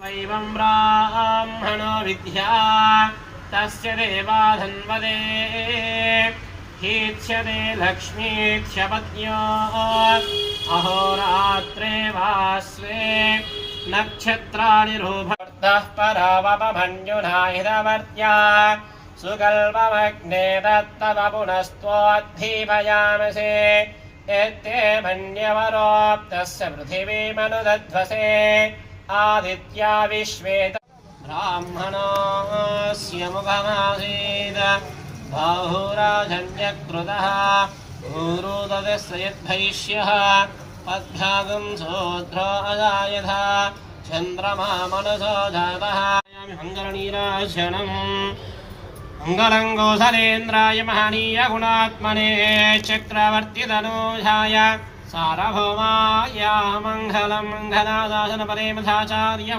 एवं ब्राह्मणो विद्या तस्य देवा धन्वते हीत्स्यते लक्ष्मीत्यपत्न्यो अहोरात्रे वास्वे नक्षत्राणि रूपवर्तः परावपभञ्जुनाहितवर्त्या सुकल्पमग्ने तत्तव पुनस्त्वोद्धीपयामसे एते मन्यवरोक्तस्य पृथिवीमनुदध्वसे आदित्या विश्वे ब्राह्मणस्य मुखमासीत् बाहुराजन्यकृतः ऊरुदस्य यद्भैष्यः पद्भ्यागं सोऽध्रो अजायथ चन्द्रमा मनसो जातः मङ्गलनीराजनम् मङ्गलङ्गोसलेन्द्राय महनीय गुणात्मने चक्रवर्तितनूजाय सार्वभौमाय मङ्गलं मङ्गलादासनपरे मथाचार्य